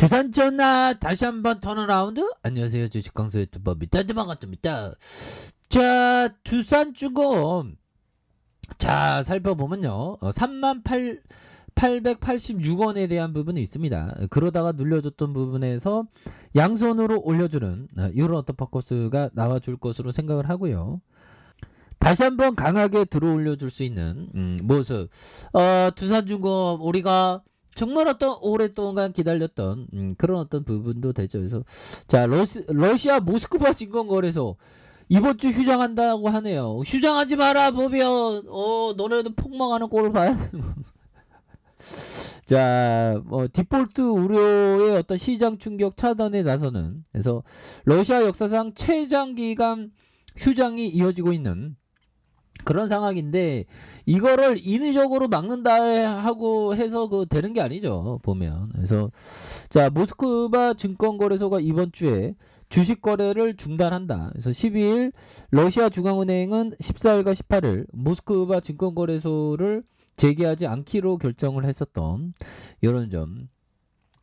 두산 전화 다시 한번 턴어라운드. 안녕하세요, 주식강수 유튜버 밑단지 반갑습니다. 자, 두산주공 자 살펴보면요, 3886원에 대한 부분이 있습니다. 그러다가 눌려줬던 부분에서 양손으로 올려주는 이런 어떤 퍼코스가 나와줄 것으로 생각을 하고요. 다시 한번 강하게 들어 올려줄 수 있는 모습. 두산중공 우리가 정말 어떤 오랫동안 기다렸던 그런 어떤 부분도 되죠. 그래서 자, 러시아 모스크바 증권거래소 이번 주 휴장한다고 하네요. 휴장하지 마라 보면 너네도 폭망하는 꼴을 봐야 돼. 자, 디폴트 우려의 어떤 시장 충격 차단에 나서는, 그래서 러시아 역사상 최장기간 휴장이 이어지고 있는 그런 상황인데, 이거를 인위적으로 막는다 하고 해서 되는 게 아니죠, 보면. 그래서 자, 모스크바 증권거래소가 이번 주에 주식 거래를 중단한다. 그래서 12일 러시아 중앙은행은 14일과 18일 모스크바 증권거래소를 재개하지 않기로 결정을 했었던 이런 점.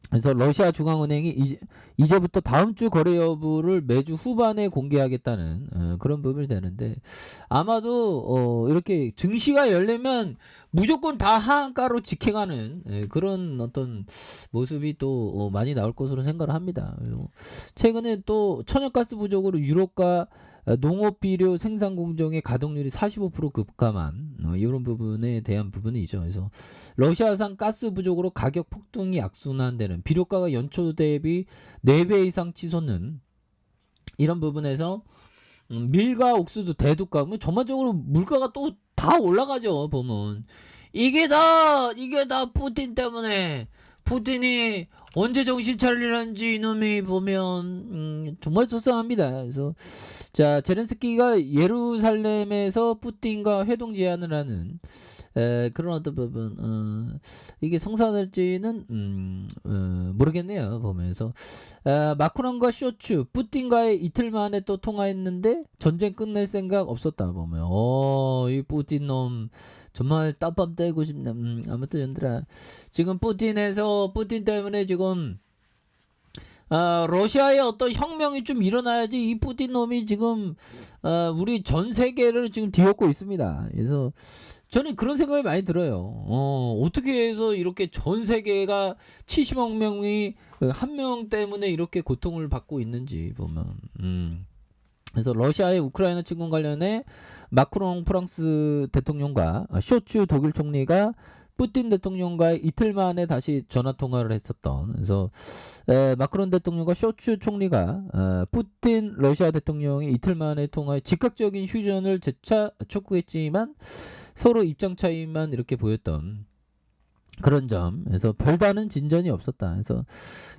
그래서 러시아 중앙은행이 이제부터 다음 주 거래 여부를 매주 후반에 공개하겠다는 그런 부분이 되는데, 아마도 이렇게 증시가 열리면 무조건 다 하한가로 직행하는 그런 어떤 모습이 또 많이 나올 것으로 생각을 합니다. 최근에 또 천연가스 부족으로 유럽과 농업비료 생산 공정의 가동률이 45% 급감한 이런 부분에 대한 부분이죠. 그래서 러시아산 가스 부족으로 가격 폭등이 악순환되는, 비료가가 연초 대비 4배 이상 치솟는 이런 부분에서 밀과 옥수수, 대두가, 전반적으로 물가가 또 다 올라가죠. 보면 이게 다 푸틴 때문에. 푸틴이 언제 정신 차리는지 이놈이 보면 정말 속상합니다. 그래서 자, 제렌스키가 예루살렘에서 푸틴과 회동 제안을 하는 그런 어떤 부분, 이게 성사될지는 모르겠네요. 보면서 마크롱과 쇼츠, 푸틴과의 이틀 만에 또 통화했는데 전쟁 끝낼 생각 없었다. 보면 이 푸틴 놈 정말 땀밤 떼고 싶네. 아무튼 얘들아, 지금 푸틴 때문에 지금 러시아의 어떤 혁명이 좀 일어나야지 이 푸틴 놈이 지금 우리 전 세계를 지금 뒤엎고 있습니다. 그래서 저는 그런 생각이 많이 들어요. 어떻게 해서 이렇게 전 세계가 70억 명이 한 명 때문에 이렇게 고통을 받고 있는지 보면. 그래서 러시아의 우크라이나 침공 관련해 마크롱 프랑스 대통령과 쇼츠 독일 총리가 푸틴 대통령과 이틀 만에 다시 전화 통화를 했었던, 그래서 마크롱 대통령과 쇼츠 총리가 푸틴 러시아 대통령이 이틀 만에 통화해 즉각적인 휴전을 재차 촉구했지만 서로 입장 차이만 이렇게 보였던 그런 점. 그래서 별다른 진전이 없었다. 그래서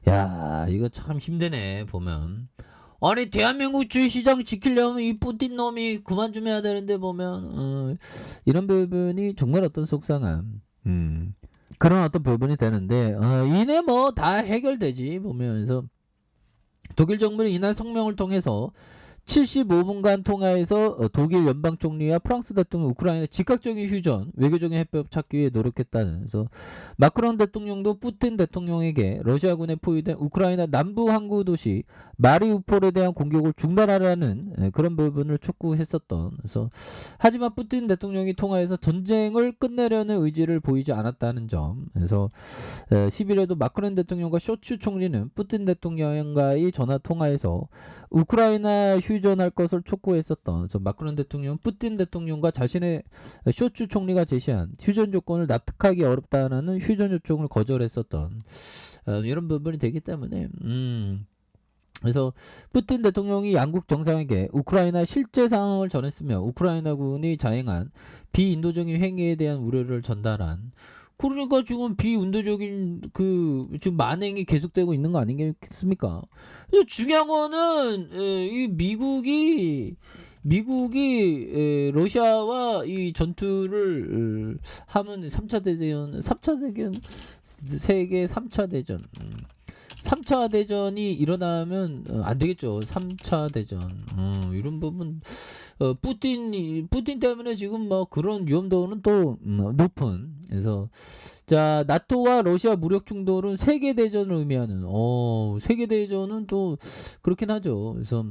야, 이거 참 힘드네 보면. 아니, 대한민국 주식시장 지키려면 이 푸틴 놈이 그만 좀 해야 되는데 보면 이런 부분이 정말 어떤 속상함, 그런 어떤 부분이 되는데, 이내 뭐 다 해결되지 보면서 독일 정부는 이날 성명을 통해서 75분간 통화해서 독일 연방 총리와 프랑스 대통령, 우크라이나 즉각적인 휴전, 외교적인 해법 찾기 위해 노력했다는. 그래서 마크롱 대통령도 푸틴 대통령에게 러시아군에 포위된 우크라이나 남부 항구 도시 마리우폴에 대한 공격을 중단하라는 그런 부분을 촉구했었던. 그래서 하지만 푸틴 대통령이 통화에서 전쟁을 끝내려는 의지를 보이지 않았다는 점. 그래서 10일에도 마크롱 대통령과 쇼츠 총리는 푸틴 대통령과의 전화 통화에서 우크라이나 휴전할 것을 촉구했었던. 그래서 마크롱 대통령, 푸틴 대통령과 자신의 쇼츠 총리가 제시한 휴전 조건을 납득하기 어렵다는 휴전 요청을 거절했었던 이런 부분이 되기 때문에, 그래서 푸틴 대통령이 양국 정상에게 우크라이나 실제 상황을 전했으며 우크라이나군이 자행한 비인도적인 행위에 대한 우려를 전달한. 그러니까 지금 비인도적인 지금 만행이 계속되고 있는 거 아니겠습니까? 중요한 거는 이 미국이 러시아와 이 전투를 하면 3차 대전, 세계 3차 대전, 3차 대전이 일어나면 안 되겠죠. 3차 대전. 이런 부분 putin 때문에 지금 뭐 그런 위험도는 또 높은. 그래서 자, 나토와 러시아 무력 충돌은 세계 대전을 의미하는. 세계 대전은 또 그렇긴 하죠. 그래서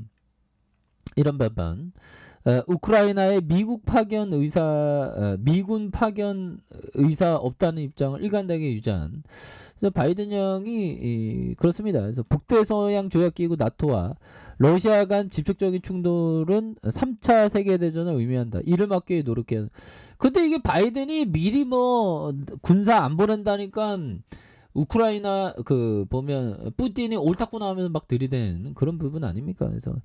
이런 반반. 우크라이나에 미군 파견 의사 없다는 입장을 일관되게 유지한. 그래서 바이든 형이 그렇습니다. 그래서 북대서양 조약기구 나토와 러시아 간 직접적인 충돌은 3차 세계대전을 의미한다. 이를 막기 위해 노력해야. 근데 이게 바이든이 미리 뭐 군사 안 보낸다니까 우크라이나 그 보면 푸틴이 옳다고 나오면서 막 들이댄 그런 부분 아닙니까? 그래서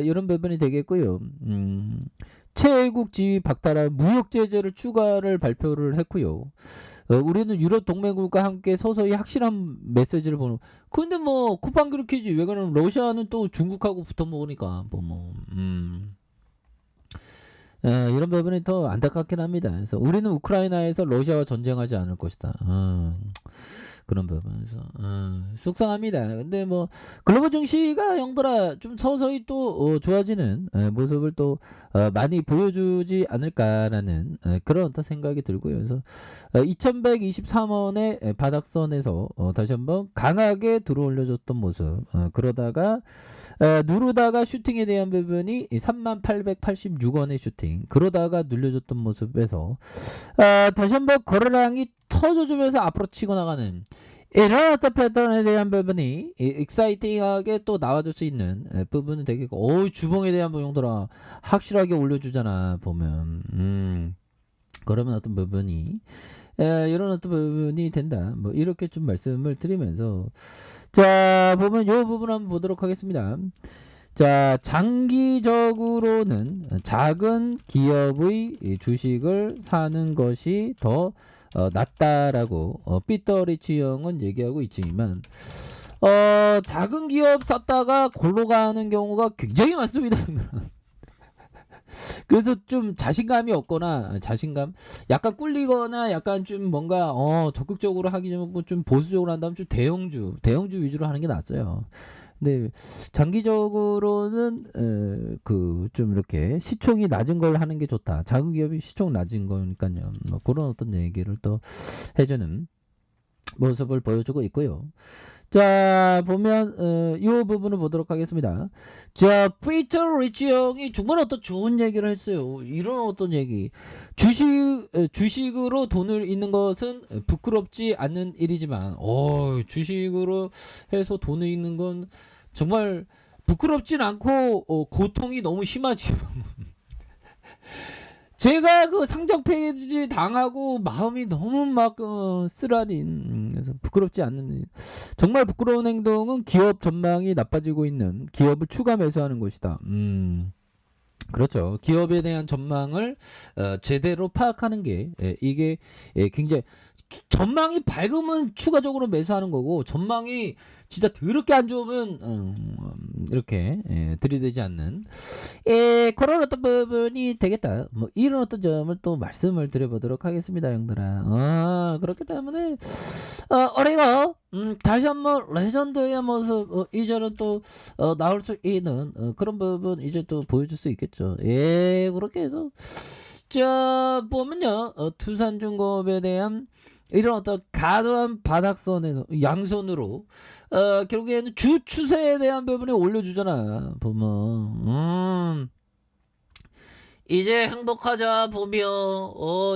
이런 부분이 되겠고요. 최애국 지위 박탈할 무역 제재를 추가를 발표를 했고요. 우리는 유럽 동맹국과 함께 서서히 확실한 메시지를 보는. 근데 뭐 쿠팡 그렇게지. 왜 그러면 러시아는 또 중국하고 붙어 먹으니까 이런 부분이 더 안타깝긴 합니다. 그래서 우리는 우크라이나에서 러시아와 전쟁하지 않을 것이다. 그런 부분에서 속상합니다. 근데 뭐 글로벌 증시가 형들아 좀 서서히 또 좋아지는 모습을 또 많이 보여주지 않을까라는 그런 어떤 생각이 들고요. 그래서 2123원의 바닥선에서 다시 한번 강하게 들어올려줬던 모습. 그러다가 누르다가 슈팅에 대한 부분이 3886원의 슈팅. 그러다가 눌려줬던 모습에서 다시 한번 거래량이 터져주면서 앞으로 치고 나가는 이런 어떤 패턴에 대한 부분이 익사이팅하게 또 나와줄 수 있는 부분은 되겠고, 주봉에 대한 부분들아 확실하게 올려주잖아 보면. 그러면 어떤 부분이 이런 어떤 부분이 된다. 뭐 이렇게 좀 말씀을 드리면서 자 보면 요 부분 한번 보도록 하겠습니다. 자, 장기적으로는 작은 기업의 주식을 사는 것이 더 낫다라고 삐터리치 형은 얘기하고 있지만 작은 기업 샀다가 골로 가는 경우가 굉장히 많습니다. 그래서 좀 자신감이 없거나 약간 꿀리거나 약간 좀 뭔가 적극적으로 하기 좀 보수적으로 한다면 좀 대형주 위주로 하는 게 낫어요. 근데 장기적으로는 그 좀 이렇게 시총이 낮은 걸 하는 게 좋다. 작은 기업이 시총 낮은 거니까요. 뭐 그런 어떤 얘기를 또 해주는 모습을 보여주고 있고요. 자 보면 이 부분을 보도록 하겠습니다. 자 피터 리치 형이 정말 어떤 좋은 얘기를 했어요. 이런 어떤 얘기. 주식으로 돈을 잃는 것은 부끄럽지 않는 일이지만 주식으로 해서 돈을 잃는 건 정말 부끄럽진 않고 고통이 너무 심하지. 제가 그 상장 페이지 당하고 마음이 너무 막 쓰라린. 그래서 부끄럽지 않는 정말 부끄러운 행동은 기업 전망이 나빠지고 있는 기업을 추가 매수하는 것이다. 그렇죠. 기업에 대한 전망을 제대로 파악하는 게 이게 굉장히 전망이 밝으면 추가적으로 매수하는 거고, 전망이 진짜 더럽게 안 좋으면 이렇게 들이대지 않는 그런 어떤 부분이 되겠다. 뭐 이런 어떤 점을 또 말씀을 드려보도록 하겠습니다, 형들아. 그렇기 때문에 우리가 다시 한번 레전드의 모습 이제는 또 나올 수 있는 그런 부분 이제 또 보여줄 수 있겠죠. 그렇게 해서 자 보면요, 투산중공업에 대한 이런 어떤 가드한 바닥선에서 양손으로 결국에는 주 추세에 대한 부분이 올려주잖아 보면. 이제 행복하자 보면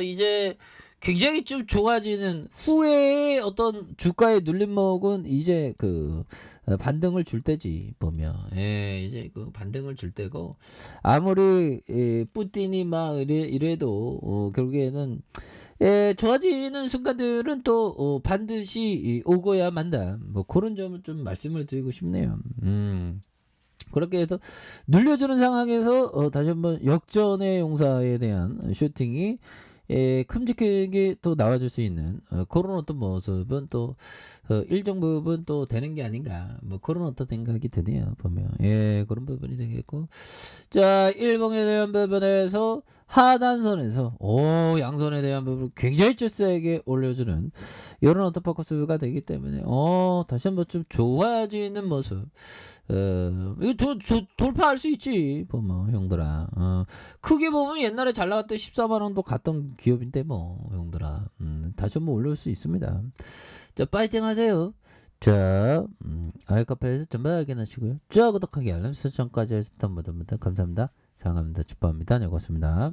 이제 굉장히 좀 좋아지는 후에의 어떤 주가의 눌림목은 이제 그 반등을 줄 때지 보면. 이제 그 반등을 줄 때고, 아무리 뿌틴이 막 이래도 결국에는 좋아지는 순간들은 또 반드시 오고야 만다. 뭐 그런 점을 좀 말씀을 드리고 싶네요. 그렇게 해서 눌려주는 상황에서 다시 한번 역전의 용사에 대한 슈팅이 큼직하게 또 나와줄 수 있는 그런 어떤 모습은 또 일정 부분 또 되는 게 아닌가 뭐 그런 어떤 생각이 드네요 보면. 예, 그런 부분이 되겠고, 자 일봉에 대한 부분에서 하단선에서 양선에 대한 부분 굉장히 좀 세게 올려주는 이런 어떤 포커스가 되기 때문에 다시 한번 좀 좋아지는 모습. 이거 돌파할 수 있지 보면 형들아. 크게 보면 옛날에 잘 나갔던 14만 원도 갔던 기업인데 뭐 형들아. 다시 한번 올릴 수 있습니다. 자 파이팅 하세요. 자 알카페에서 전부 확인하시고요. 자 구독하기 알람 설정까지 해주셨던 모든 분들 감사합니다. 사랑합니다. 축복합니다. 네, 고맙습니다.